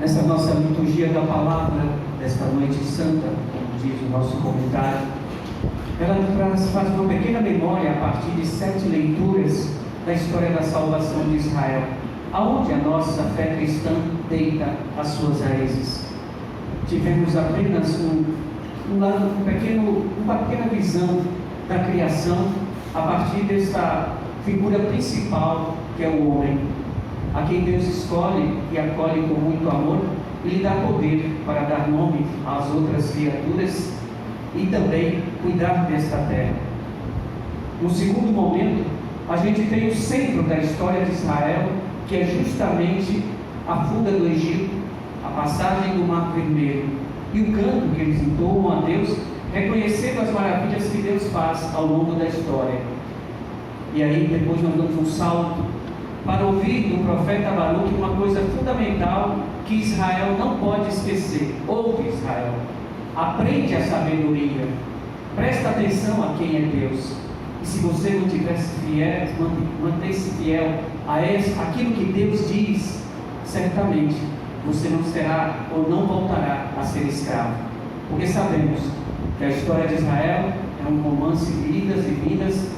Nessa nossa liturgia da palavra, desta noite santa, como diz o nosso comentário, ela faz uma pequena memória a partir de 7 leituras da história da salvação de Israel, aonde a nossa fé cristã deita as suas raízes. Tivemos apenas uma pequena visão da criação a partir desta figura principal que é o homem, a quem Deus escolhe e acolhe com muito amor e lhe dá poder para dar nome às outras criaturas e também cuidar desta terra. No segundo momento, a gente tem o centro da história de Israel, que é justamente a fuga do Egito, a passagem do Mar Vermelho e o canto que eles entoam a Deus, reconhecendo as maravilhas que Deus faz ao longo da história. E aí depois nós damos um salto para ouvir do profeta Baruque uma coisa fundamental que Israel não pode esquecer. Ouve, Israel, aprende a sabedoria, presta atenção a quem é Deus. E se você não tivesse fiel, manter-se fiel a aquilo que Deus diz, certamente você não será ou não voltará a ser escravo. Porque sabemos que a história de Israel é um romance de idas e vindas,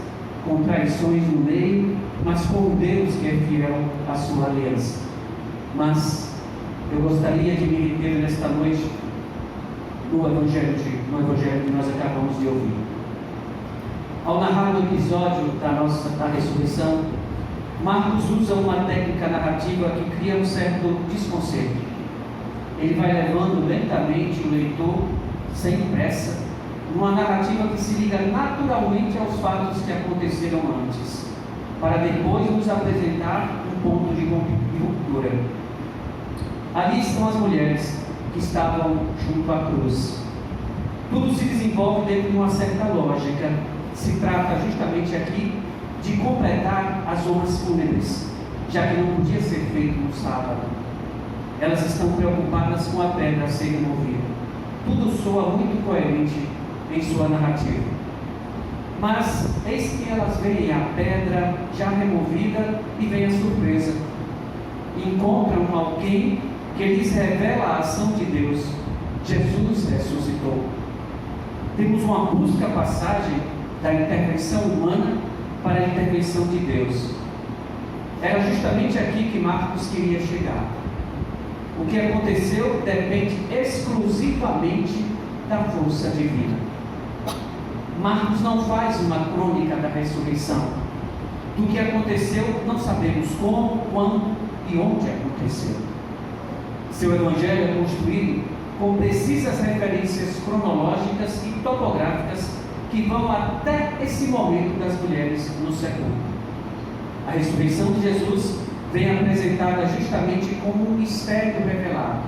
com traições no meio, mas com um Deus que é fiel à sua aliança. Mas eu gostaria de me reter nesta noite no Evangelho que nós acabamos de ouvir. Ao narrar o episódio da ressurreição, Marcos usa uma técnica narrativa que cria um certo desconcerto. Ele vai levando lentamente o leitor, sem pressa, numa narrativa que se liga naturalmente aos fatos que aconteceram antes, para depois nos apresentar um ponto de ruptura. Ali estão as mulheres que estavam junto à cruz. Tudo se desenvolve dentro de uma certa lógica. Se trata justamente aqui de completar as honras fúnebres, já que não podia ser feito no sábado. Elas estão preocupadas com a pedra a ser removida. Tudo soa muito coerente em sua narrativa. Mas eis que elas veem a pedra já removida e vem a surpresa. Encontram alguém que lhes revela a ação de Deus. Jesus ressuscitou. Temos uma brusca passagem da intervenção humana para a intervenção de Deus. Era justamente aqui que Marcos queria chegar. O que aconteceu depende exclusivamente da força divina. Marcos não faz uma crônica da ressurreição. Do que aconteceu, não sabemos como, quando e onde aconteceu. Seu evangelho é construído com precisas referências cronológicas e topográficas que vão até esse momento das mulheres no sepulcro. A ressurreição de Jesus vem apresentada justamente como um mistério revelado.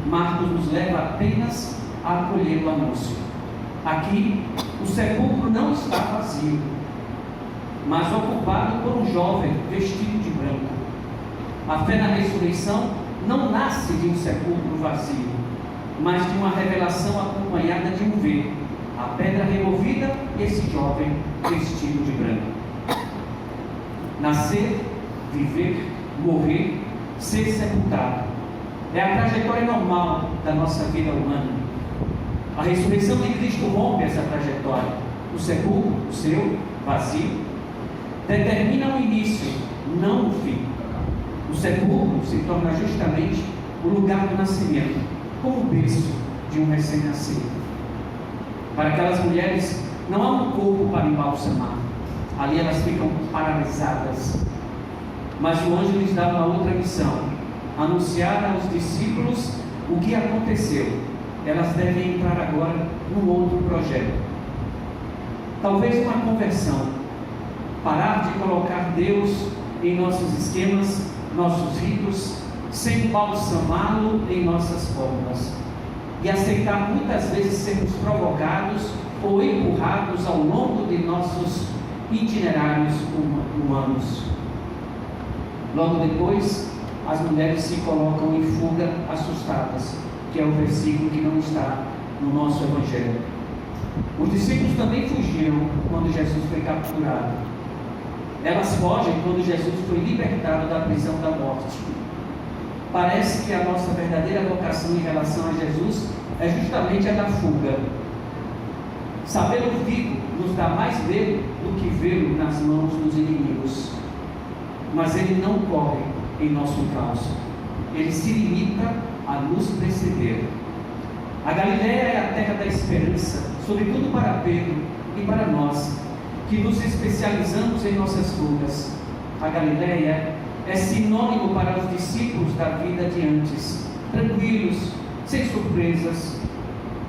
Marcos nos leva apenas a acolher o anúncio. Aqui, o sepulcro não está vazio, mas ocupado por um jovem vestido de branco. A fé na ressurreição não nasce de um sepulcro vazio, mas de uma revelação acompanhada de um ver, a pedra removida e esse jovem vestido de branco. Nascer, viver, morrer, ser sepultado é a trajetória normal da nossa vida humana. A ressurreição de Cristo rompe essa trajetória. O sepulcro, o seu, vazio, determina o início, não o fim. O sepulcro se torna justamente o lugar do nascimento, como o berço de um recém-nascido. Para aquelas mulheres, não há um corpo para embalsamar. Ali elas ficam paralisadas. Mas o anjo lhes dá uma outra missão: anunciar aos discípulos o que aconteceu. Elas devem entrar agora num outro projeto. Talvez uma conversão. Parar de colocar Deus em nossos esquemas, nossos ritos, sem balsamá-lo em nossas fórmulas. E aceitar muitas vezes sermos provocados ou empurrados ao longo de nossos itinerários humanos. Logo depois, as mulheres se colocam em fuga assustadas, que é o versículo que não está no nosso Evangelho. Os discípulos também fugiram quando Jesus foi capturado. Elas fogem quando Jesus foi libertado da prisão da morte. Parece que a nossa verdadeira vocação em relação a Jesus é justamente a da fuga. Sabê-lo vivo nos dá mais medo do que vê-lo nas mãos dos inimigos. Mas ele não corre em nosso encalço. Ele se limita a nos preceder. A Galileia é a terra da esperança, sobretudo para Pedro e para nós, que nos especializamos em nossas fugas. A Galileia é sinônimo para os discípulos da vida de antes, tranquilos, sem surpresas,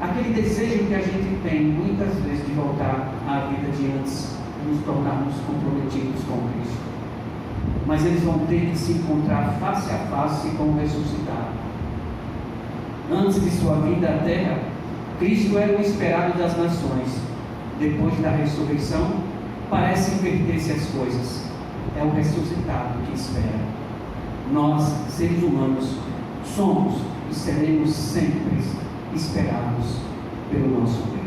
aquele desejo que a gente tem muitas vezes de voltar à vida de antes, de nos tornarmos comprometidos com Cristo. Mas eles vão ter que se encontrar face a face com o ressuscitado. Antes de sua vinda à terra, Cristo era o esperado das nações. Depois da ressurreição, parece inverter-se as coisas. É o ressuscitado que espera. Nós, seres humanos, somos e seremos sempre esperados pelo nosso Deus.